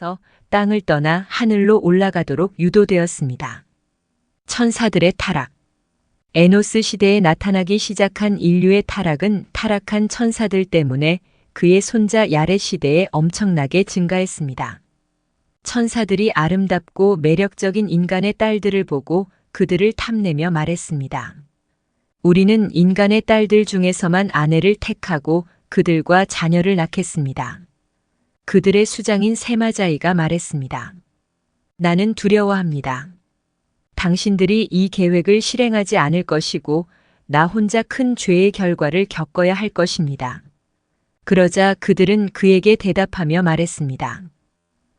통해서 땅을 떠나 하늘로 올라가도록 유도되었습니다. 천사들의 타락. 에노스 시대에 나타나기 시작한 인류의 타락은 타락한 천사들 때문에 그의 손자 야렛 시대에 엄청나게 증가했습니다. 천사들이 아름답고 매력적인 인간의 딸들을 보고 그들을 탐내며 말했습니다. 우리는 인간의 딸들 중에서만 아내를 택하고 그들과 자녀를 낳겠습니다. 그들의 수장인 세마자이가 말했습니다. 나는 두려워합니다. 당신들이 이 계획을 실행하지 않을 것이고 나 혼자 큰 죄의 결과를 겪어야 할 것입니다. 그러자 그들은 그에게 대답하며 말했습니다.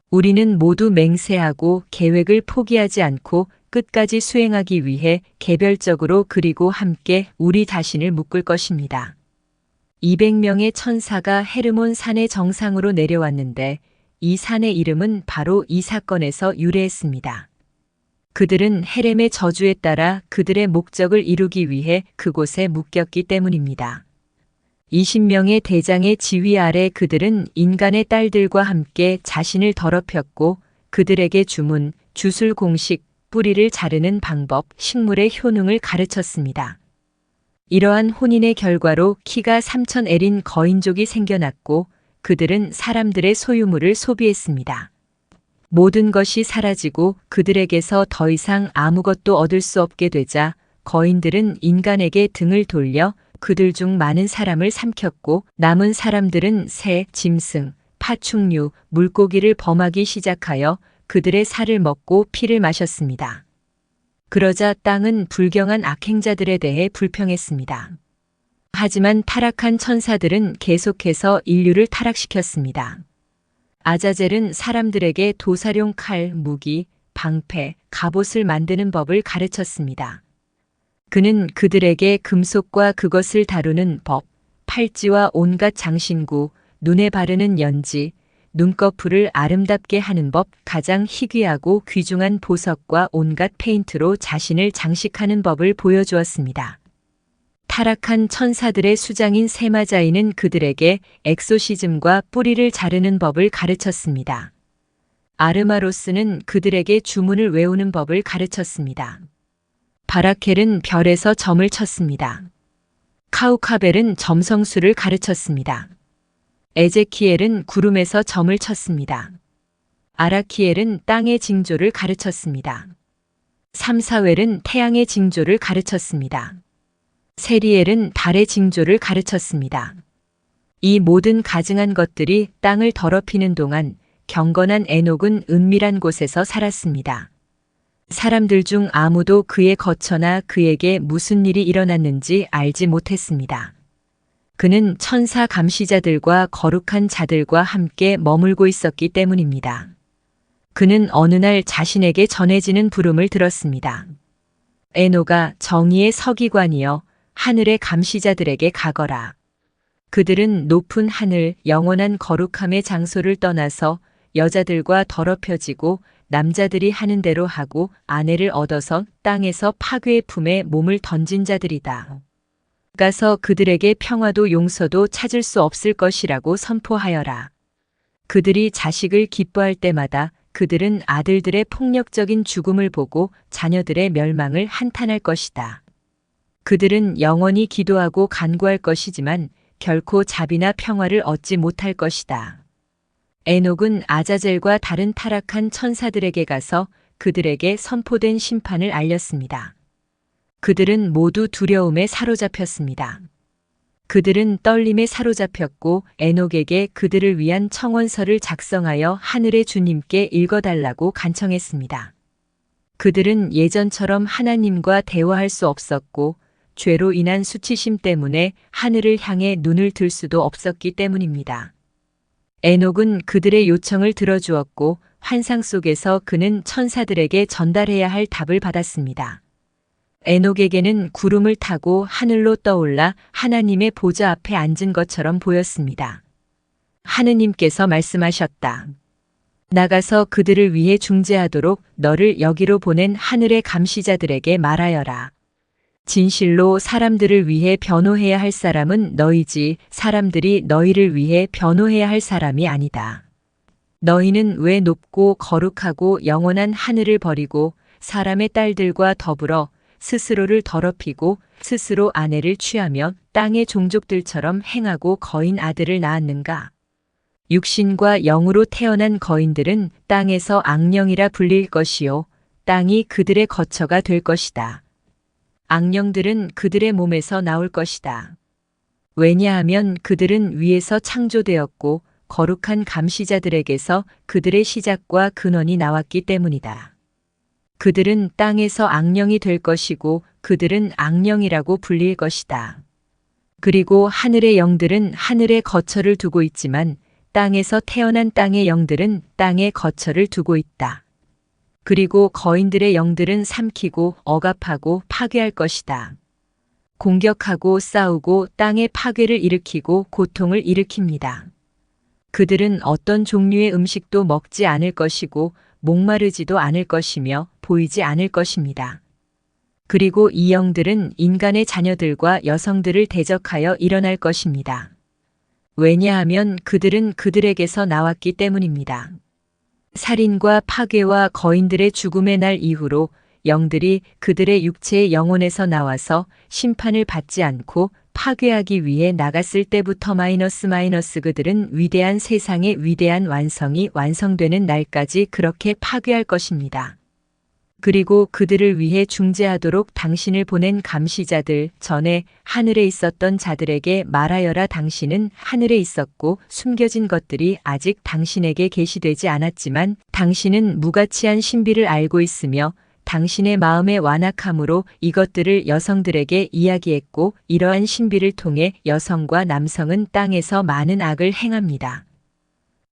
우리는 모두 맹세하고 계획을 포기하지 않고 끝까지 수행하기 위해 개별적으로 그리고 함께 우리 자신을 묶을 것입니다. 200명의 천사가 헤르몬 산의 정상으로 내려왔는데 이 산의 이름은 바로 이 사건에서 유래했습니다. 그들은 헤렘의 저주에 따라 그들의 목적을 이루기 위해 그곳에 묶였기 때문입니다. 20명의 대장의 지휘 아래 그들은 인간의 딸들과 함께 자신을 더럽혔고 그들에게 주문, 주술 공식, 뿌리를 자르는 방법, 식물의 효능을 가르쳤습니다. 이러한 혼인의 결과로 키가 3,000엘인 거인족이 생겨났고 그들은 사람들의 소유물을 소비했습니다. 모든 것이 사라지고 그들에게서 더 이상 아무것도 얻을 수 없게 되자 거인들은 인간에게 등을 돌려 그들 중 많은 사람을 삼켰고 남은 사람들은 새, 짐승, 파충류, 물고기를 범하기 시작하여 그들의 살을 먹고 피를 마셨습니다. 그러자 땅은 불경한 악행자들에 대해 불평했습니다. 하지만 타락한 천사들은 계속해서 인류를 타락시켰습니다. 아자젤은 사람들에게 도사용 칼, 무기, 방패, 갑옷을 만드는 법을 가르쳤습니다. 그는 그들에게 금속과 그것을 다루는 법, 팔찌와 온갖 장신구, 눈에 바르는 연지, 눈꺼풀을 아름답게 하는 법, 가장 희귀하고 귀중한 보석과 온갖 페인트로 자신을 장식하는 법을 보여주었습니다. 타락한 천사들의 수장인 세마자이는 그들에게 엑소시즘과 뿌리를 자르는 법을 가르쳤습니다. 아르마로스는 그들에게 주문을 외우는 법을 가르쳤습니다. 바라켈은 별에서 점을 쳤습니다. 카우카벨은 점성술을 가르쳤습니다. 에제키엘은 구름에서 점을 쳤습니다. 아라키엘은 땅의 징조를 가르쳤습니다. 삼사웰은 태양의 징조를 가르쳤습니다. 세리엘은 달의 징조를 가르쳤습니다. 이 모든 가증한 것들이 땅을 더럽히는 동안 경건한 에녹은 은밀한 곳에서 살았습니다. 사람들 중 아무도 그의 거처나 그에게 무슨 일이 일어났는지 알지 못했습니다. 그는 천사 감시자들과 거룩한 자들과 함께 머물고 있었기 때문입니다. 그는 어느 날 자신에게 전해지는 부름을 들었습니다. 에녹아, 정의의 서기관이여, 하늘의 감시자들에게 가거라. 그들은 높은 하늘, 영원한 거룩함의 장소를 떠나서 여자들과 더럽혀지고 남자들이 하는 대로 하고 아내를 얻어서 땅에서 파괴의 품에 몸을 던진 자들이다. 가서 그들에게 평화도 용서도 찾을 수 없을 것이라고 선포하여라. 그들이 자식을 기뻐할 때마다 그들은 아들들의 폭력적인 죽음을 보고 자녀들의 멸망을 한탄할 것이다. 그들은 영원히 기도하고 간구할 것이지만 결코 자비나 평화를 얻지 못할 것이다. 에녹은 아자젤과 다른 타락한 천사들에게 가서 그들에게 선포된 심판을 알렸습니다. 그들은 모두 두려움에 사로잡혔습니다. 그들은 떨림에 사로잡혔고 에녹에게 그들을 위한 청원서를 작성하여 하늘의 주님께 읽어달라고 간청했습니다. 그들은 예전처럼 하나님과 대화할 수 없었고 죄로 인한 수치심 때문에 하늘을 향해 눈을 들 수도 없었기 때문입니다. 에녹은 그들의 요청을 들어주었고 환상 속에서 그는 천사들에게 전달해야 할 답을 받았습니다. 에녹에게는 구름을 타고 하늘로 떠올라 하나님의 보좌 앞에 앉은 것처럼 보였습니다. 하느님께서 말씀하셨다. 나가서 그들을 위해 중재하도록 너를 여기로 보낸 하늘의 감시자들에게 말하여라. 진실로 사람들을 위해 변호해야 할 사람은 너희지 사람들이 너희를 위해 변호해야 할 사람이 아니다. 너희는 왜 높고 거룩하고 영원한 하늘을 버리고 사람의 딸들과 더불어 스스로를 더럽히고 스스로 아내를 취하며 땅의 종족들처럼 행하고 거인 아들을 낳았는가? 육신과 영으로 태어난 거인들은 땅에서 악령이라 불릴 것이요 땅이 그들의 거처가 될 것이다. 악령들은 그들의 몸에서 나올 것이다. 왜냐하면 그들은 위에서 창조되었고 거룩한 감시자들에게서 그들의 시작과 근원이 나왔기 때문이다. 그들은 땅에서 악령이 될 것이고 그들은 악령이라고 불릴 것이다. 그리고 하늘의 영들은 하늘에 거처를 두고 있지만 땅에서 태어난 땅의 영들은 땅에 거처를 두고 있다. 그리고 거인들의 영들은 삼키고 억압하고 파괴할 것이다. 공격하고 싸우고 땅의 파괴를 일으키고 고통을 일으킵니다. 그들은 어떤 종류의 음식도 먹지 않을 것이고 목마르지도 않을 것이며 보이지 않을 것입니다. 그리고 이 영들은 인간의 자녀들과 여성들을 대적하여 일어날 것입니다. 왜냐하면 그들은 그들에게서 나왔기 때문입니다. 살인과 파괴와 거인들의 죽음의 날 이후로 영들이 그들의 육체의 영혼에서 나와서 심판을 받지 않고 파괴하기 위해 나갔을 때부터 마이너스 그들은 위대한 세상의 위대한 완성이 완성되는 날까지 그렇게 파괴할 것입니다. 그리고 그들을 위해 중재하도록 당신을 보낸 감시자들 전에 하늘에 있었던 자들에게 말하여라. 당신은 하늘에 있었고 숨겨진 것들이 아직 당신에게 계시되지 않았지만 당신은 무가치한 신비를 알고 있으며 당신의 마음의 완악함으로 이것들을 여성들에게 이야기했고 이러한 신비를 통해 여성과 남성은 땅에서 많은 악을 행합니다.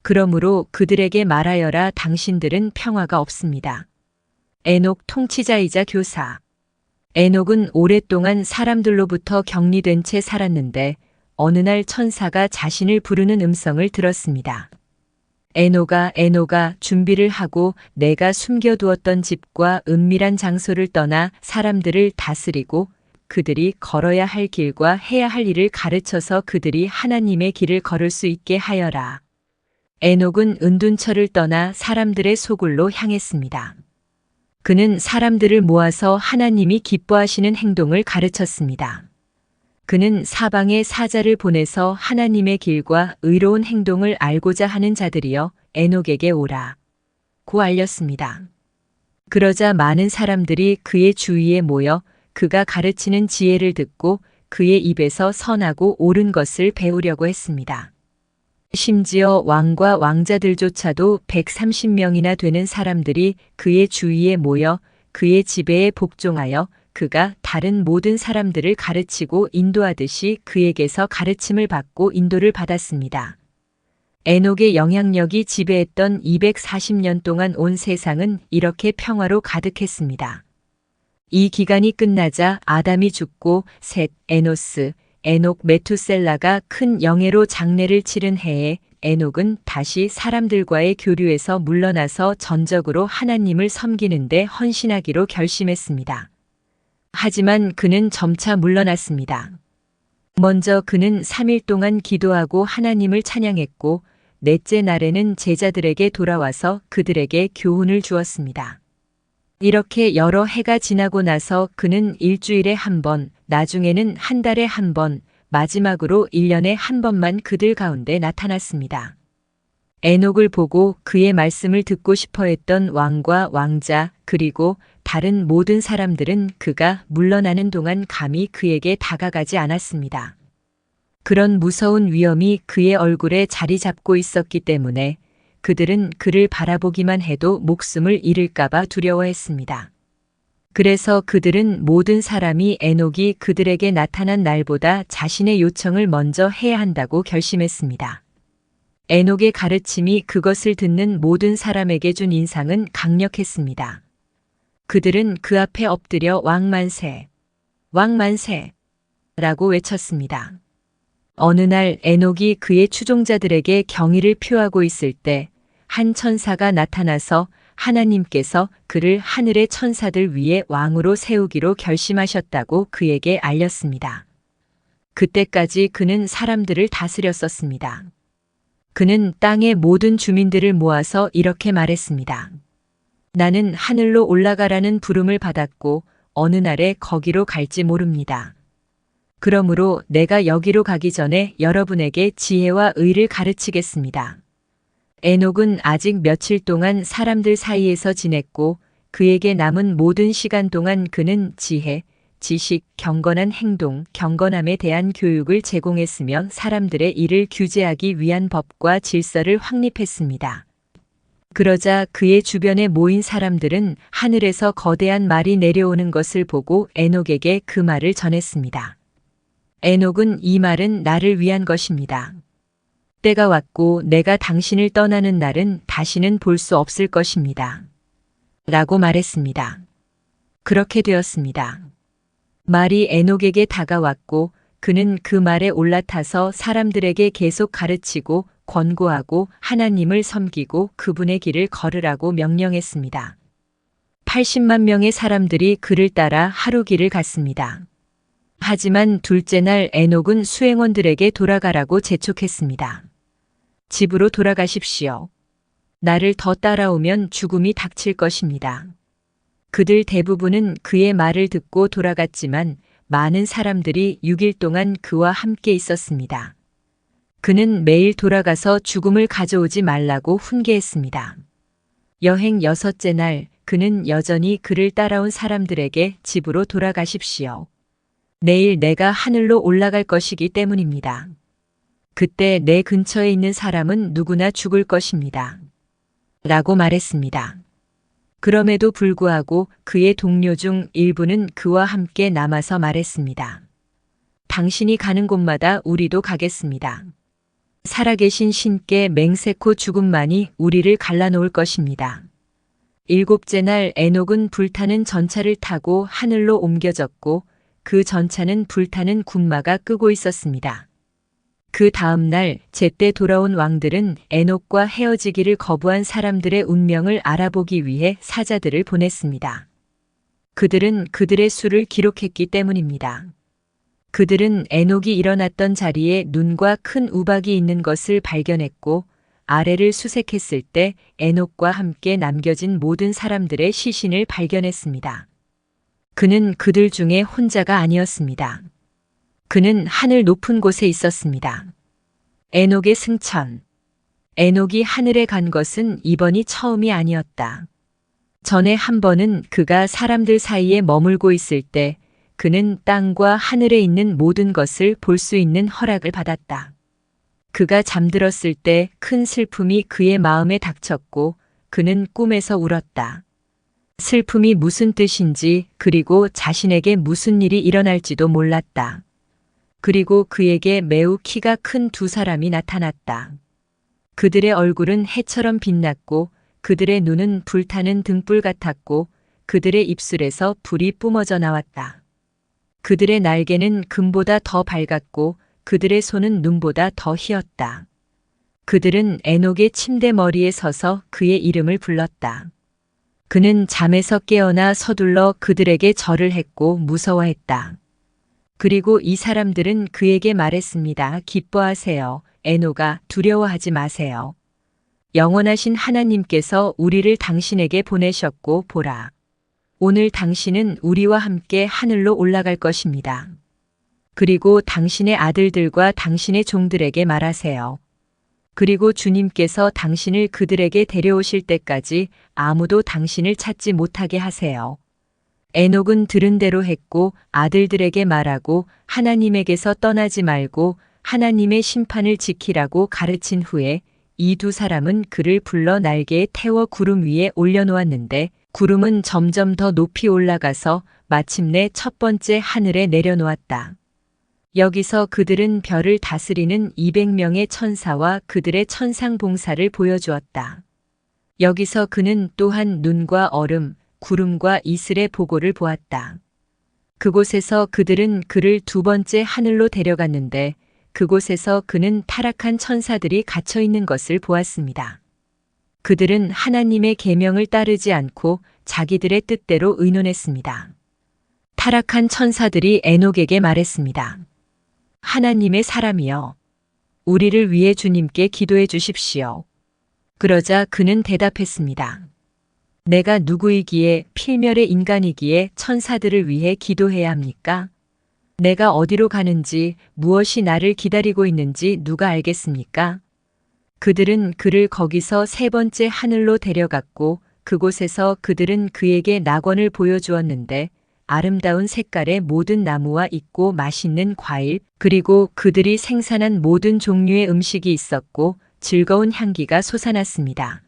그러므로 그들에게 말하여라. 당신들은 평화가 없습니다. 에녹 통치자이자 교사. 에녹은 오랫동안 사람들로부터 격리된 채 살았는데 어느 날 천사가 자신을 부르는 음성을 들었습니다. 에녹아, 준비를 하고 내가 숨겨두었던 집과 은밀한 장소를 떠나 사람들을 다스리고 그들이 걸어야 할 길과 해야 할 일을 가르쳐서 그들이 하나님의 길을 걸을 수 있게 하여라. 에녹은 은둔처를 떠나 사람들의 소굴로 향했습니다. 그는 사람들을 모아서 하나님이 기뻐하시는 행동을 가르쳤습니다. 그는 사방에 사자를 보내서 하나님의 길과 의로운 행동을 알고자 하는 자들이여 에녹에게 오라 고 알렸습니다. 그러자 많은 사람들이 그의 주위에 모여 그가 가르치는 지혜를 듣고 그의 입에서 선하고 옳은 것을 배우려고 했습니다. 심지어 왕과 왕자들조차도 130명이나 되는 사람들이 그의 주위에 모여 그의 지배에 복종하여 그가 다른 모든 사람들을 가르치고 인도하듯이 그에게서 가르침을 받고 인도를 받았습니다. 에녹의 영향력이 지배했던 240년 동안 온 세상은 이렇게 평화로 가득했습니다. 이 기간이 끝나자 아담이 죽고 셋, 에노스, 에녹, 메투셀라가 큰 영예로 장례를 치른 해에 에녹은 다시 사람들과의 교류에서 물러나서 전적으로 하나님을 섬기는데 헌신하기로 결심했습니다. 하지만 그는 점차 물러났습니다. 먼저 그는 3일 동안 기도하고 하나님을 찬양했고 넷째 날에는 제자들에게 돌아와서 그들에게 교훈을 주었습니다. 이렇게 여러 해가 지나고 나서 그는 일주일에 한 번, 나중에는 한 달에 한 번, 마지막으로 1년에 한 번만 그들 가운데 나타났습니다. 에녹을 보고 그의 말씀을 듣고 싶어 했던 왕과 왕자 그리고 다른 모든 사람들은 그가 물러나는 동안 감히 그에게 다가가지 않았습니다. 그런 무서운 위험이 그의 얼굴에 자리 잡고 있었기 때문에 그들은 그를 바라보기만 해도 목숨을 잃을까봐 두려워했습니다. 그래서 그들은 모든 사람이 에녹이 그들에게 나타난 날보다 자신의 요청을 먼저 해야 한다고 결심했습니다. 에녹의 가르침이 그것을 듣는 모든 사람에게 준 인상은 강력했습니다. 그들은 그 앞에 엎드려 왕만세, 왕만세 라고 외쳤습니다. 어느 날 에녹이 그의 추종자들에게 경의를 표하고 있을 때 한 천사가 나타나서 하나님께서 그를 하늘의 천사들 위에 왕으로 세우기로 결심하셨다고 그에게 알렸습니다. 그때까지 그는 사람들을 다스렸었습니다. 그는 땅의 모든 주민들을 모아서 이렇게 말했습니다. 나는 하늘로 올라가라는 부름을 받았고 어느 날에 거기로 갈지 모릅니다. 그러므로 내가 여기로 가기 전에 여러분에게 지혜와 의를 가르치겠습니다. 에녹은 아직 며칠 동안 사람들 사이에서 지냈고 그에게 남은 모든 시간 동안 그는 지혜, 지식, 경건한 행동, 경건함에 대한 교육을 제공했으며 사람들의 일을 규제하기 위한 법과 질서를 확립했습니다. 그러자 그의 주변에 모인 사람들은 하늘에서 거대한 말이 내려오는 것을 보고 에녹에게 그 말을 전했습니다. 에녹은 이 말은 나를 위한 것입니다. 때가 왔고 내가 당신을 떠나는 날은 다시는 볼 수 없을 것입니다. 라고 말했습니다. 그렇게 되었습니다. 말이 에녹에게 다가왔고 그는 그 말에 올라타서 사람들에게 계속 가르치고 권고하고 하나님을 섬기고 그분의 길을 걸으라고 명령했습니다. 80만 명의 사람들이 그를 따라 하루 길을 갔습니다. 하지만 둘째 날 에녹은 수행원들에게 돌아가라고 재촉했습니다. 집으로 돌아가십시오. 나를 더 따라오면 죽음이 닥칠 것입니다. 그들 대부분은 그의 말을 듣고 돌아갔지만 많은 사람들이 6일 동안 그와 함께 있었습니다. 그는 매일 돌아가서 죽음을 가져오지 말라고 훈계했습니다. 여행 6째 날 그는 여전히 그를 따라온 사람들에게 집으로 돌아가십시오. 내일 내가 하늘로 올라갈 것이기 때문입니다. 그때 내 근처에 있는 사람은 누구나 죽을 것입니다. 라고 말했습니다. 그럼에도 불구하고 그의 동료 중 일부는 그와 함께 남아서 말했습니다. 당신이 가는 곳마다 우리도 가겠습니다. 살아계신 신께 맹세코 죽음만이 우리를 갈라놓을 것입니다. 7째 날 에녹은 불타는 전차를 타고 하늘로 옮겨졌고 그 전차는 불타는 군마가 끄고 있었습니다. 그 다음 날 제때 돌아온 왕들은 에녹과 헤어지기를 거부한 사람들의 운명을 알아보기 위해 사자들을 보냈습니다. 그들은 그들의 수를 기록했기 때문입니다. 그들은 에녹이 일어났던 자리에 눈과 큰 우박이 있는 것을 발견했고 아래를 수색했을 때 에녹과 함께 남겨진 모든 사람들의 시신을 발견했습니다. 그는 그들 중에 혼자가 아니었습니다. 그는 하늘 높은 곳에 있었습니다. 에녹의 승천. 에녹이 하늘에 간 것은 이번이 처음이 아니었다. 전에 한 번은 그가 사람들 사이에 머물고 있을 때 그는 땅과 하늘에 있는 모든 것을 볼 수 있는 허락을 받았다. 그가 잠들었을 때 큰 슬픔이 그의 마음에 닥쳤고 그는 꿈에서 울었다. 슬픔이 무슨 뜻인지 그리고 자신에게 무슨 일이 일어날지도 몰랐다. 그리고 그에게 매우 키가 큰 두 사람이 나타났다. 그들의 얼굴은 해처럼 빛났고 그들의 눈은 불타는 등불 같았고 그들의 입술에서 불이 뿜어져 나왔다. 그들의 날개는 금보다 더 밝았고 그들의 손은 눈보다 더 희었다. 그들은 에녹의 침대 머리에 서서 그의 이름을 불렀다. 그는 잠에서 깨어나 서둘러 그들에게 절을 했고 무서워했다. 그리고 이 사람들은 그에게 말했습니다. 기뻐하세요. 에녹아, 두려워하지 마세요. 영원하신 하나님께서 우리를 당신에게 보내셨고 보라. 오늘 당신은 우리와 함께 하늘로 올라갈 것입니다. 그리고 당신의 아들들과 당신의 종들에게 말하세요. 그리고 주님께서 당신을 그들에게 데려오실 때까지 아무도 당신을 찾지 못하게 하세요. 에녹은 들은 대로 했고 아들들에게 말하고 하나님에게서 떠나지 말고 하나님의 심판을 지키라고 가르친 후에 이 두 사람은 그를 불러 날개에 태워 구름 위에 올려놓았는데 구름은 점점 더 높이 올라가서 마침내 첫 번째 하늘에 내려놓았다. 여기서 그들은 별을 다스리는 200명의 천사와 그들의 천상 봉사를 보여주었다. 여기서 그는 또한 눈과 얼음, 구름과 이슬의 보고를 보았다. 그곳에서 그들은 그를 두 번째 하늘로 데려갔는데 그곳에서 그는 타락한 천사들이 갇혀 있는 것을 보았습니다. 그들은 하나님의 계명을 따르지 않고 자기들의 뜻대로 의논했습니다. 타락한 천사들이 에녹에게 말했습니다. 하나님의 사람이여, 우리를 위해 주님께 기도해 주십시오. 그러자 그는 대답했습니다. 내가 누구이기에 필멸의 인간이기에 천사들을 위해 기도해야 합니까? 내가 어디로 가는지 무엇이 나를 기다리고 있는지 누가 알겠습니까? 그들은 그를 거기서 세 번째 하늘로 데려갔고 그곳에서 그들은 그에게 낙원을 보여주었는데 아름다운 색깔의 모든 나무와 있고 맛있는 과일 그리고 그들이 생산한 모든 종류의 음식이 있었고 즐거운 향기가 솟아났습니다.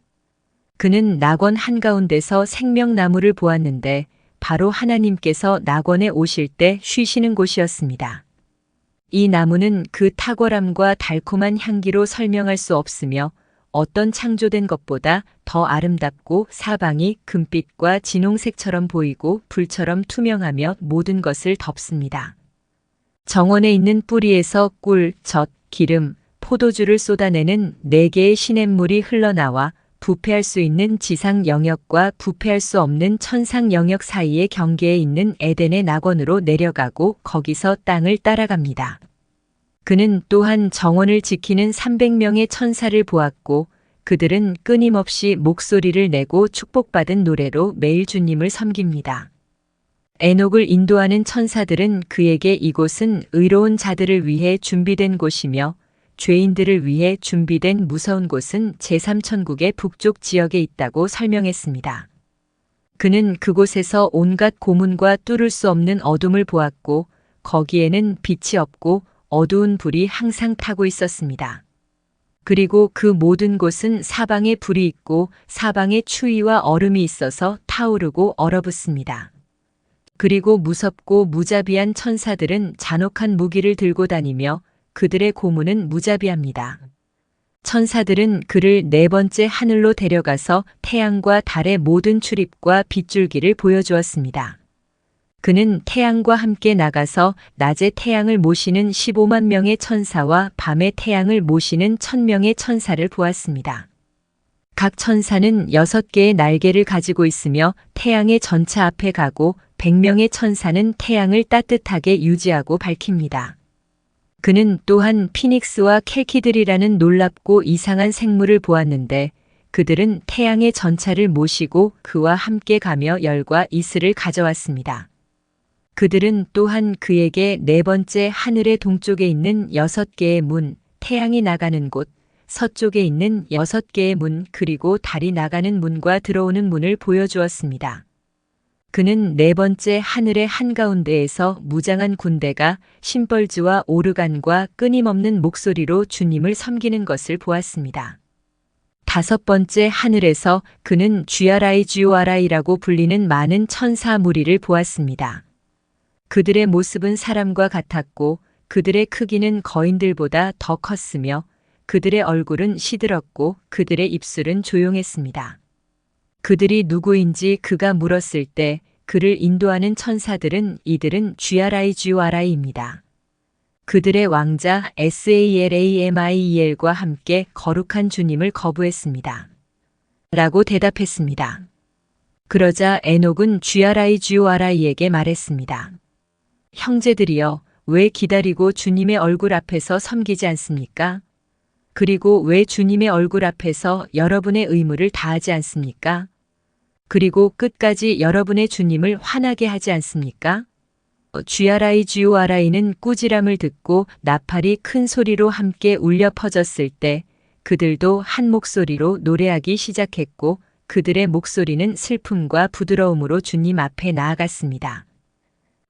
그는 낙원 한가운데서 생명나무를 보았는데 바로 하나님께서 낙원에 오실 때 쉬시는 곳이었습니다. 이 나무는 그 탁월함과 달콤한 향기로 설명할 수 없으며 어떤 창조된 것보다 더 아름답고 사방이 금빛과 진홍색처럼 보이고 불처럼 투명하며 모든 것을 덮습니다. 정원에 있는 뿌리에서 꿀, 젖, 기름, 포도주를 쏟아내는 4개의 시냇물이 흘러나와 부패할 수 있는 지상 영역과 부패할 수 없는 천상 영역 사이의 경계에 있는 에덴의 낙원으로 내려가고 거기서 땅을 따라갑니다. 그는 또한 정원을 지키는 300명의 천사를 보았고 그들은 끊임없이 목소리를 내고 축복받은 노래로 매일 주님을 섬깁니다. 에녹을 인도하는 천사들은 그에게 이곳은 의로운 자들을 위해 준비된 곳이며 죄인들을 위해 준비된 무서운 곳은 제3천국의 북쪽 지역에 있다고 설명했습니다. 그는 그곳에서 온갖 고문과 뚫을 수 없는 어둠을 보았고 거기에는 빛이 없고 어두운 불이 항상 타고 있었습니다. 그리고 그 모든 곳은 사방에 불이 있고 사방에 추위와 얼음이 있어서 타오르고 얼어붙습니다. 그리고 무섭고 무자비한 천사들은 잔혹한 무기를 들고 다니며 그들의 고문은 무자비합니다. 천사들은 그를 4번째 하늘로 데려가서 태양과 달의 모든 출입과 빗줄기를 보여주었습니다. 그는 태양과 함께 나가서 낮에 태양을 모시는 15만 명의 천사와 밤에 태양을 모시는 1000명의 천사를 보았습니다. 각 천사는 6개의 날개를 가지고 있으며 태양의 전차 앞에 가고 100명의 천사는 태양을 따뜻하게 유지하고 밝힙니다. 그는 또한 피닉스와 켈키들이라는 놀랍고 이상한 생물을 보았는데 그들은 태양의 전차를 모시고 그와 함께 가며 열과 이슬을 가져왔습니다. 그들은 또한 그에게 4번째 하늘의 동쪽에 있는 6개의 문, 태양이 나가는 곳, 서쪽에 있는 6개의 문 그리고 달이 나가는 문과 들어오는 문을 보여주었습니다. 그는 4번째 하늘의 한가운데에서 무장한 군대가 심벌즈와 오르간과 끊임없는 목소리로 주님을 섬기는 것을 보았습니다. 5번째 하늘에서 그는 쥐아라이 쥐오아라이라고 불리는 많은 천사 무리를 보았습니다. 그들의 모습은 사람과 같았고 그들의 크기는 거인들보다 더 컸으며 그들의 얼굴은 시들었고 그들의 입술은 조용했습니다. 그들이 누구인지 그가 물었을 때 그를 인도하는 천사들은 이들은 쥐아라이 쥐오아라이입니다. 그들의 왕자 SALAMIEL과 함께 거룩한 주님을 거부했습니다. 라고 대답했습니다. 그러자 에녹은 쥐아라이 쥐오아라이에게 말했습니다. 형제들이여, 왜 기다리고 주님의 얼굴 앞에서 섬기지 않습니까? 그리고 왜 주님의 얼굴 앞에서 여러분의 의무를 다하지 않습니까? 그리고 끝까지 여러분의 주님을 화나게 하지 않습니까? 쥐아라이 쥐오아라이는 꾸지람을 듣고 나팔이 큰 소리로 함께 울려 퍼졌을 때 그들도 한 목소리로 노래하기 시작했고 그들의 목소리는 슬픔과 부드러움으로 주님 앞에 나아갔습니다.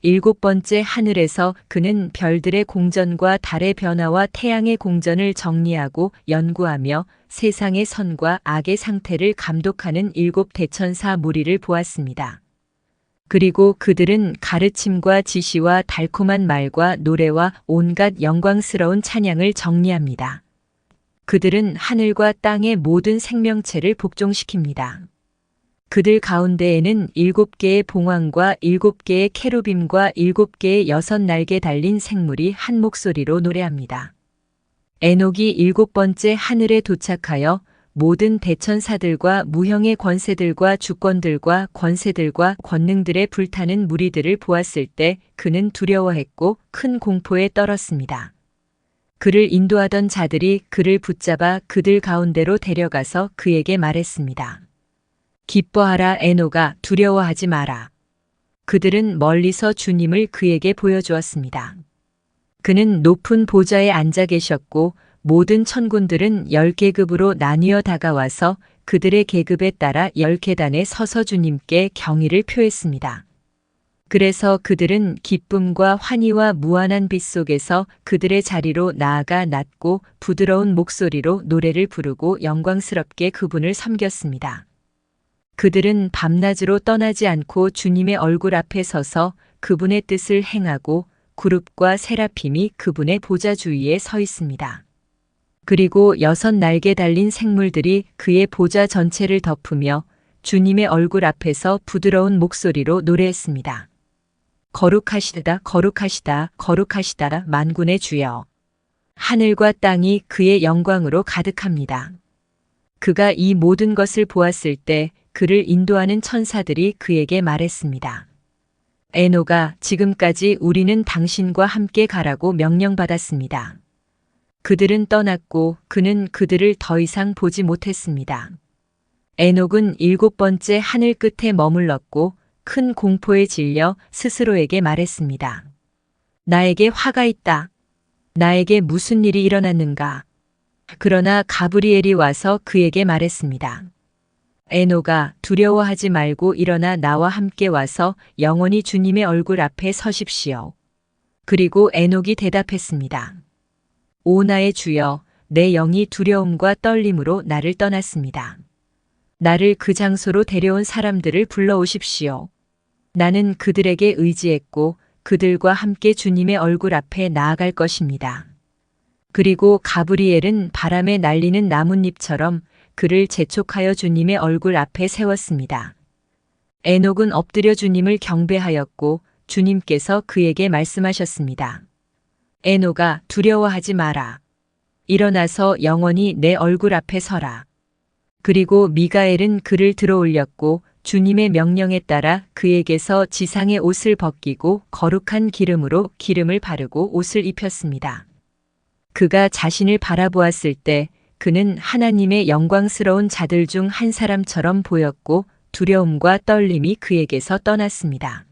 7번째 하늘에서 그는 별들의 공전과 달의 변화와 태양의 공전을 정리하고 연구하며 세상의 선과 악의 상태를 감독하는 7 대천사 무리를 보았습니다. 그리고 그들은 가르침과 지시와 달콤한 말과 노래와 온갖 영광스러운 찬양을 정리합니다. 그들은 하늘과 땅의 모든 생명체를 복종시킵니다. 그들 가운데에는 7개의 봉황과 7개의 케루빔과 7개의 6날개 달린 생물이 한 목소리로 노래합니다. 에녹이 7번째 하늘에 도착하여 모든 대천사들과 무형의 권세들과 주권들과 권세들과 권능들의 불타는 무리들을 보았을 때 그는 두려워했고 큰 공포에 떨었습니다. 그를 인도하던 자들이 그를 붙잡아 그들 가운데로 데려가서 그에게 말했습니다. 기뻐하라 에노가 두려워하지 마라. 그들은 멀리서 주님을 그에게 보여주었습니다. 그는 높은 보좌에 앉아 계셨고 모든 천군들은 10계급으로 나뉘어 다가와서 그들의 계급에 따라 10계단에 서서 주님께 경의를 표했습니다. 그래서 그들은 기쁨과 환희와 무한한 빛 속에서 그들의 자리로 나아가 낮고 부드러운 목소리로 노래를 부르고 영광스럽게 그분을 섬겼습니다. 그들은 밤낮으로 떠나지 않고 주님의 얼굴 앞에 서서 그분의 뜻을 행하고 구룹과 세라핌이 그분의 보좌 주위에 서 있습니다. 그리고 6 날개 달린 생물들이 그의 보좌 전체를 덮으며 주님의 얼굴 앞에서 부드러운 목소리로 노래했습니다. 거룩하시다, 거룩하시다, 거룩하시다, 만군의 주여. 하늘과 땅이 그의 영광으로 가득합니다. 그가 이 모든 것을 보았을 때 그를 인도하는 천사들이 그에게 말했습니다. 에노가 지금까지 우리는 당신과 함께 가라고 명령받았습니다. 그들은 떠났고 그는 그들을 더 이상 보지 못했습니다. 에녹은 7번째 하늘 끝에 머물렀고 큰 공포에 질려 스스로에게 말했습니다. 나에게 화가 있다. 나에게 무슨 일이 일어났는가? 그러나 가브리엘이 와서 그에게 말했습니다. 에노가 두려워하지 말고 일어나 나와 함께 와서 영원히 주님의 얼굴 앞에 서십시오. 그리고 에녹이 대답했습니다. 오 나의 주여, 내 영이 두려움과 떨림으로 나를 떠났습니다. 나를 그 장소로 데려온 사람들을 불러오십시오. 나는 그들에게 의지했고 그들과 함께 주님의 얼굴 앞에 나아갈 것입니다. 그리고 가브리엘은 바람에 날리는 나뭇잎처럼 그를 재촉하여 주님의 얼굴 앞에 세웠습니다. 에녹은 엎드려 주님을 경배하였고 주님께서 그에게 말씀하셨습니다. 에녹아, 두려워하지 마라. 일어나서 영원히 내 얼굴 앞에 서라. 그리고 미가엘은 그를 들어올렸고 주님의 명령에 따라 그에게서 지상의 옷을 벗기고 거룩한 기름으로 기름을 바르고 옷을 입혔습니다. 그가 자신을 바라보았을 때 그는 하나님의 영광스러운 자들 중 한 사람처럼 보였고 두려움과 떨림이 그에게서 떠났습니다.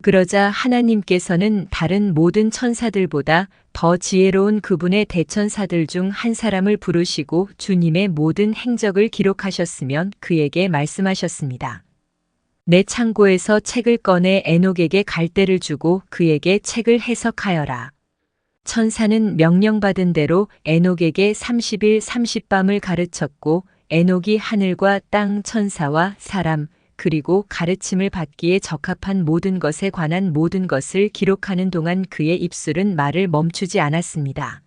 그러자 하나님께서는 다른 모든 천사들보다 더 지혜로운 그분의 대천사들 중 한 사람을 부르시고 주님의 모든 행적을 기록하셨으면 그에게 말씀하셨습니다. 내 창고에서 책을 꺼내 에녹에게 갈대를 주고 그에게 책을 해석하여라. 천사는 명령받은 대로 에녹에게 30일 30밤을 가르쳤고 에녹이 하늘과 땅 천사와 사람 그리고 가르침을 받기에 적합한 모든 것에 관한 모든 것을 기록하는 동안 그의 입술은 말을 멈추지 않았습니다.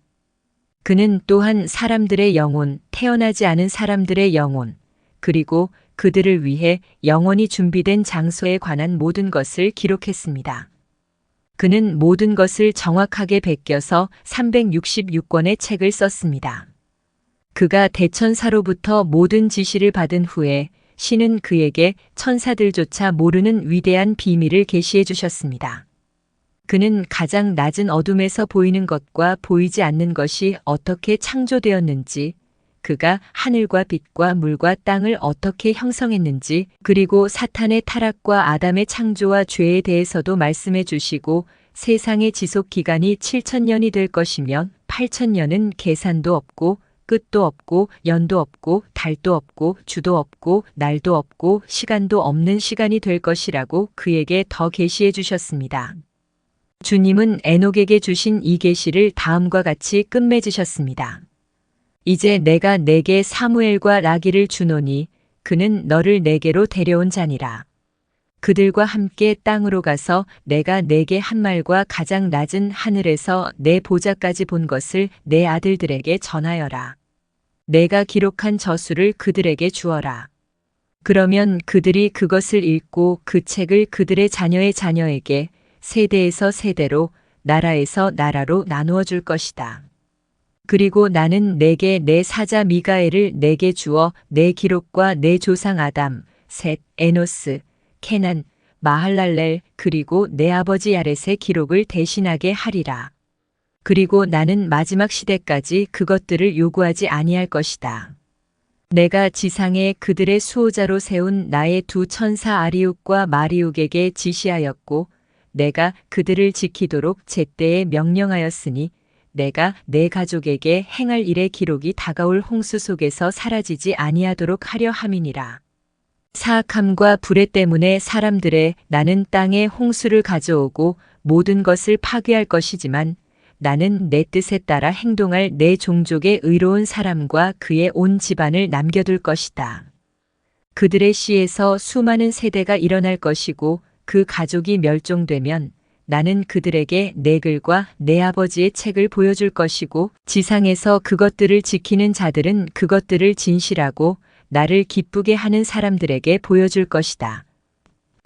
그는 또한 사람들의 영혼, 태어나지 않은 사람들의 영혼, 그리고 그들을 위해 영원히 준비된 장소에 관한 모든 것을 기록했습니다. 그는 모든 것을 정확하게 베껴서 366권의 책을 썼습니다. 그가 대천사로부터 모든 지시를 받은 후에 신은 그에게 천사들조차 모르는 위대한 비밀을 계시해 주셨습니다. 그는 가장 낮은 어둠에서 보이는 것과 보이지 않는 것이 어떻게 창조되었는지, 그가 하늘과 빛과 물과 땅을 어떻게 형성했는지, 그리고 사탄의 타락과 아담의 창조와 죄에 대해서도 말씀해 주시고 세상의 지속 기간이 7000년이 될 것이면 8000년은 계산도 없고 끝도 없고 연도 없고 달도 없고 주도 없고 날도 없고 시간도 없는 시간이 될 것이라고 그에게 더 계시해 주셨습니다. 주님은 에녹에게 주신 이 계시를 다음과 같이 끝맺으셨습니다. 이제 내가 내게 사무엘과 라기를 주노니 그는 너를 내게로 데려온 자니라. 그들과 함께 땅으로 가서 내가 내게 한 말과 가장 낮은 하늘에서 내 보좌까지 본 것을 내 아들들에게 전하여라. 내가 기록한 저수를 그들에게 주어라. 그러면 그들이 그것을 읽고 그 책을 그들의 자녀의 자녀에게 세대에서 세대로 나라에서 나라로 나누어 줄 것이다. 그리고 나는 내게 내 사자 미가엘을 내게 주어 내 기록과 내 조상 아담, 셋, 에노스, 케난, 마할랄렐 그리고 내 아버지 야렛의 기록을 대신하게 하리라. 그리고 나는 마지막 시대까지 그것들을 요구하지 아니할 것이다. 내가 지상에 그들의 수호자로 세운 나의 두 천사 아리욱과 마리욱에게 지시하였고 내가 그들을 지키도록 제때에 명령하였으니 내가 내 가족에게 행할 일의 기록이 다가올 홍수 속에서 사라지지 아니하도록 하려 함이니라. 사악함과 불의 때문에 사람들의 나는 땅에 홍수를 가져오고 모든 것을 파괴할 것이지만 나는 내 뜻에 따라 행동할 내 종족의 의로운 사람과 그의 온 집안을 남겨둘 것이다. 그들의 씨에서 수많은 세대가 일어날 것이고 그 가족이 멸종되면 나는 그들에게 내 글과 내 아버지의 책을 보여줄 것이고 지상에서 그것들을 지키는 자들은 그것들을 진실하고 나를 기쁘게 하는 사람들에게 보여줄 것이다.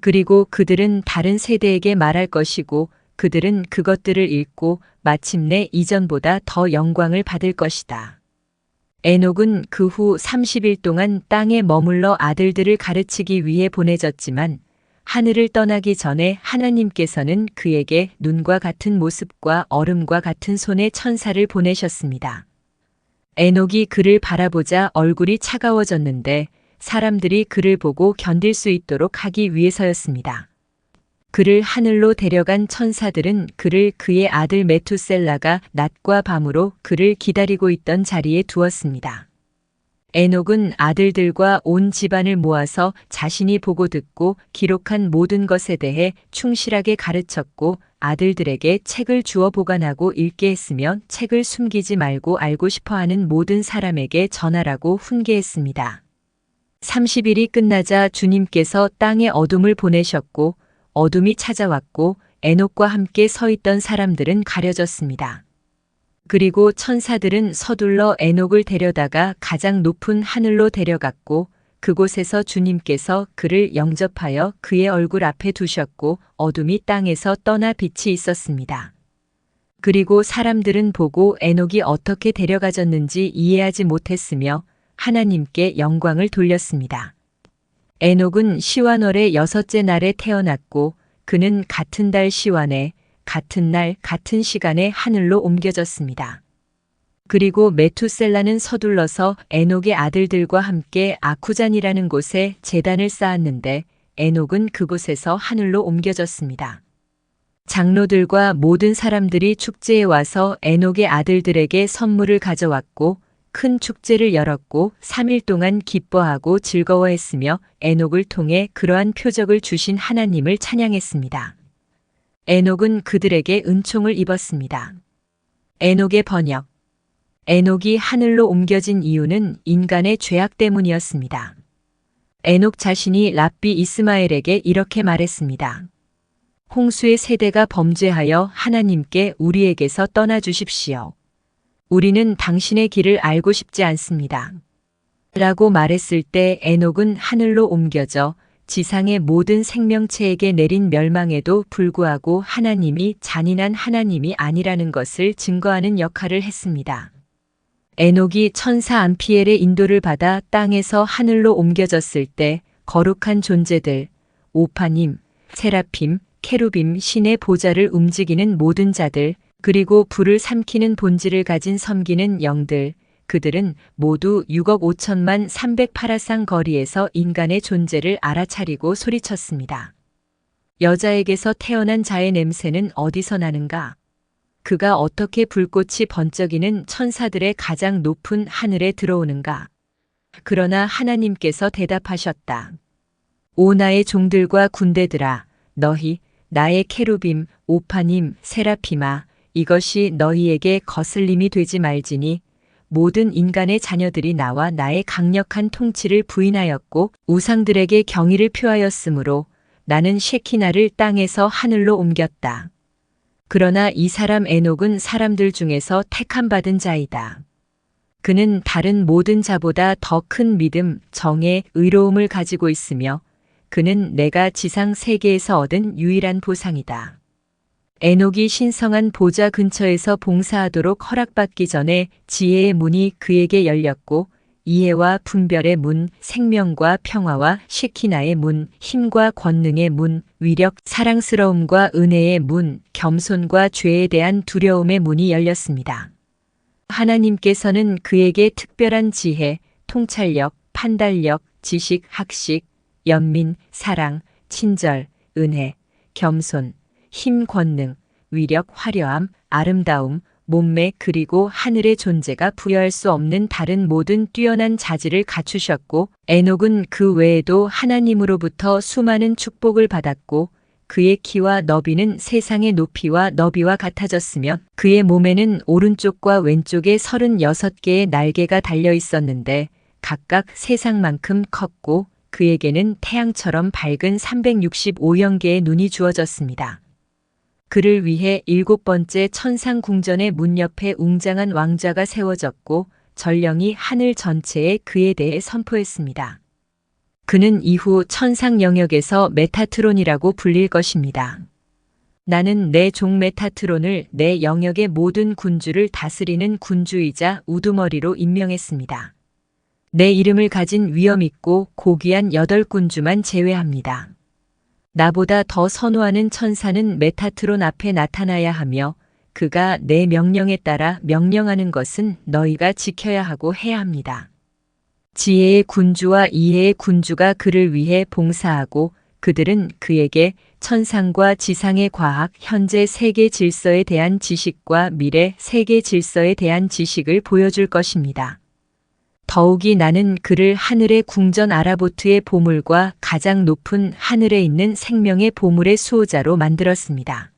그리고 그들은 다른 세대에게 말할 것이고 그들은 그것들을 읽고 마침내 이전보다 더 영광을 받을 것이다. 에녹은 그 후 30일 동안 땅에 머물러 아들들을 가르치기 위해 보내졌지만 하늘을 떠나기 전에 하나님께서는 그에게 눈과 같은 모습과 얼음과 같은 손의 천사를 보내셨습니다. 에녹이 그를 바라보자 얼굴이 차가워졌는데 사람들이 그를 보고 견딜 수 있도록 하기 위해서였습니다. 그를 하늘로 데려간 천사들은 그를 그의 아들 메투셀라가 낮과 밤으로 그를 기다리고 있던 자리에 두었습니다. 에녹은 아들들과 온 집안을 모아서 자신이 보고 듣고 기록한 모든 것에 대해 충실하게 가르쳤고 아들들에게 책을 주어 보관하고 읽게 했으며 책을 숨기지 말고 알고 싶어하는 모든 사람에게 전하라고 훈계했습니다. 30일이 끝나자 주님께서 땅에 어둠을 보내셨고 어둠이 찾아왔고 에녹과 함께 서 있던 사람들은 가려졌습니다. 그리고 천사들은 서둘러 에녹을 데려다가 가장 높은 하늘로 데려갔고 그곳에서 주님께서 그를 영접하여 그의 얼굴 앞에 두셨고 어둠이 땅에서 떠나 빛이 있었습니다. 그리고 사람들은 보고 에녹이 어떻게 데려가졌는지 이해하지 못했으며 하나님께 영광을 돌렸습니다. 에녹은 시완월의 6째 날에 태어났고 그는 같은 달 시완에 같은 날 같은 시간에 하늘로 옮겨졌습니다. 그리고 메투셀라는 서둘러서 에녹의 아들들과 함께 아쿠잔이라는 곳에 제단을 쌓았는데 에녹은 그곳에서 하늘로 옮겨졌습니다. 장로들과 모든 사람들이 축제에 와서 에녹의 아들들에게 선물을 가져왔고 큰 축제를 열었고 3일 동안 기뻐하고 즐거워했으며 에녹을 통해 그러한 표적을 주신 하나님을 찬양했습니다. 에녹은 그들에게 은총을 입었습니다. 에녹의 번역. 에녹이 하늘로 옮겨진 이유는 인간의 죄악 때문이었습니다. 에녹 자신이 랍비 이스마엘에게 이렇게 말했습니다. 홍수의 세대가 범죄하여 하나님께 우리에게서 떠나 주십시오. 우리는 당신의 길을 알고 싶지 않습니다. 라고 말했을 때 에녹은 하늘로 옮겨져 지상의 모든 생명체에게 내린 멸망에도 불구하고 하나님이 잔인한 하나님이 아니라는 것을 증거하는 역할을 했습니다. 에녹이 천사 안피엘의 인도를 받아 땅에서 하늘로 옮겨졌을 때 거룩한 존재들, 오파님, 세라핌, 케루빔, 신의 보좌를 움직이는 모든 자들, 그리고 불을 삼키는 본질을 가진 섬기는 영들, 그들은 모두 6억 5천만 308아상 거리에서 인간의 존재를 알아차리고 소리쳤습니다. 여자에게서 태어난 자의 냄새는 어디서 나는가? 그가 어떻게 불꽃이 번쩍이는 천사들의 가장 높은 하늘에 들어오는가? 그러나 하나님께서 대답하셨다. 오 나의 종들과 군대들아, 너희 나의 케루빔, 오파님, 세라핌아, 이것이 너희에게 거슬림이 되지 말지니 모든 인간의 자녀들이 나와 나의 강력한 통치를 부인하였고 우상들에게 경의를 표하였으므로 나는 셰키나를 땅에서 하늘로 옮겼다. 그러나 이 사람 에녹은 사람들 중에서 택함받은 자이다. 그는 다른 모든 자보다 더 큰 믿음, 정의, 의로움을 가지고 있으며 그는 내가 지상 세계에서 얻은 유일한 보상이다. 에녹이 신성한 보좌 근처에서 봉사하도록 허락받기 전에 지혜의 문이 그에게 열렸고 이해와 분별의 문, 생명과 평화와 쉐키나의 문, 힘과 권능의 문, 위력, 사랑스러움과 은혜의 문, 겸손과 죄에 대한 두려움의 문이 열렸습니다. 하나님께서는 그에게 특별한 지혜, 통찰력, 판단력, 지식, 학식, 연민, 사랑, 친절, 은혜, 겸손, 힘, 권능, 위력, 화려함, 아름다움, 몸매 그리고 하늘의 존재가 부여할 수 없는 다른 모든 뛰어난 자질을 갖추셨고 에녹은 그 외에도 하나님으로부터 수많은 축복을 받았고 그의 키와 너비는 세상의 높이와 너비와 같아졌으며 그의 몸에는 오른쪽과 왼쪽에 36개의 날개가 달려 있었는데 각각 세상만큼 컸고 그에게는 태양처럼 밝은 365영계의 눈이 주어졌습니다. 그를 위해 7번째 천상 궁전의 문 옆에 웅장한 왕좌가 세워졌고 전령이 하늘 전체에 그에 대해 선포했습니다. 그는 이후 천상 영역에서 메타트론이라고 불릴 것입니다. 나는 내 종 메타트론을 내 영역의 모든 군주를 다스리는 군주이자 우두머리로 임명했습니다. 내 이름을 가진 위엄 있고 고귀한 8군주만 제외합니다. 나보다 더 선호하는 천사는 메타트론 앞에 나타나야 하며 그가 내 명령에 따라 명령하는 것은 너희가 지켜야 하고 해야 합니다. 지혜의 군주와 이해의 군주가 그를 위해 봉사하고 그들은 그에게 천상과 지상의 과학, 현재 세계 질서에 대한 지식과 미래 세계 질서에 대한 지식을 보여줄 것입니다. 더욱이 나는 그를 하늘의 궁전 아라보트의 보물과 가장 높은 하늘에 있는 생명의 보물의 수호자로 만들었습니다.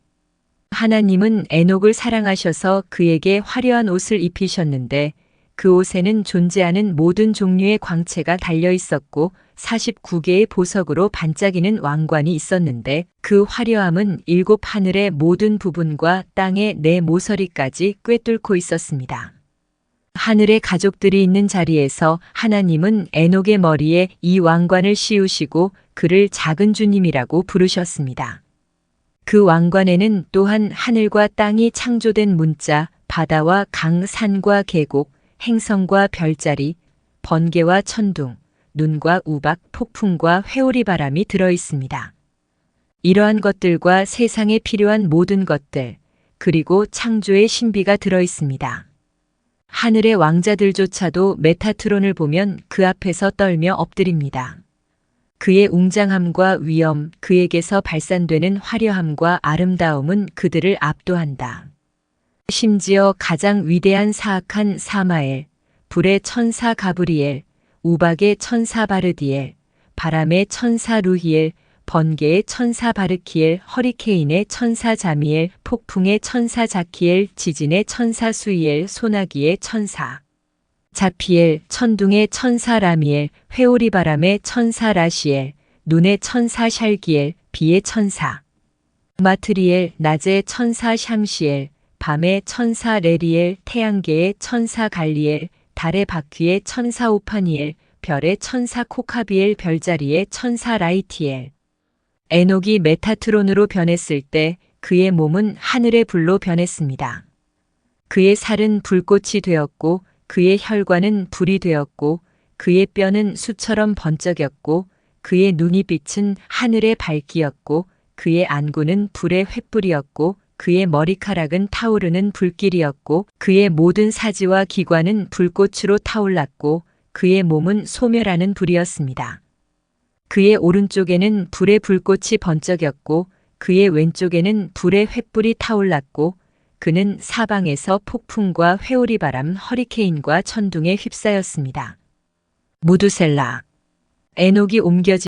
하나님은 에녹을 사랑하셔서 그에게 화려한 옷을 입히셨는데 그 옷에는 존재하는 모든 종류의 광채가 달려 있었고 49개의 보석으로 반짝이는 왕관이 있었는데 그 화려함은 7 하늘의 모든 부분과 땅의 네 모서리까지 꿰뚫고 있었습니다. 하늘의 가족들이 있는 자리에서 하나님은 에녹의 머리에 이 왕관을 씌우시고 그를 작은 주님이라고 부르셨습니다. 그 왕관에는 또한 하늘과 땅이 창조된 문자, 바다와 강, 산과 계곡, 행성과 별자리, 번개와 천둥, 눈과 우박, 폭풍과 회오리 바람이 들어 있습니다. 이러한 것들과 세상에 필요한 모든 것들, 그리고 창조의 신비가 들어 있습니다. 하늘의 왕자들조차도 메타트론을 보면 그 앞에서 떨며 엎드립니다. 그의 웅장함과 위엄, 그에게서 발산되는 화려함과 아름다움은 그들을 압도한다. 심지어 가장 위대한 사악한 사마엘, 불의 천사 가브리엘, 우박의 천사 바르디엘, 바람의 천사 루히엘, 번개의 천사 바르키엘, 허리케인의 천사 자미엘, 폭풍의 천사 자키엘, 지진의 천사 수이엘, 소나기의 천사 자피엘, 천둥의 천사 라미엘, 회오리 바람의 천사 라시엘, 눈의 천사 샬기엘, 비의 천사 마트리엘, 낮의 천사 샴시엘, 밤의 천사 레리엘, 태양계의 천사 갈리엘, 달의 바퀴의 천사 오파니엘, 별의 천사 코카비엘, 별자리의 천사 라이티엘. 에녹이 메타트론으로 변했을 때 그의 몸은 하늘의 불로 변했습니다. 그의 살은 불꽃이 되었고 그의 혈관은 불이 되었고 그의 뼈는 수처럼 번쩍였고 그의 눈이 빛은 하늘의 밝기였고 그의 안구는 불의 횃불이었고 그의 머리카락은 타오르는 불길이었고 그의 모든 사지와 기관은 불꽃으로 타올랐고 그의 몸은 소멸하는 불이었습니다. 그의 오른쪽에는 불의 불꽃이 번쩍였고 그의 왼쪽에는 불의 횃불이 타올랐고 그는 사방에서 폭풍과 회오리 바람, 허리케인과 천둥에 휩싸였습니다. 무두셀라. 에녹이 옮겨진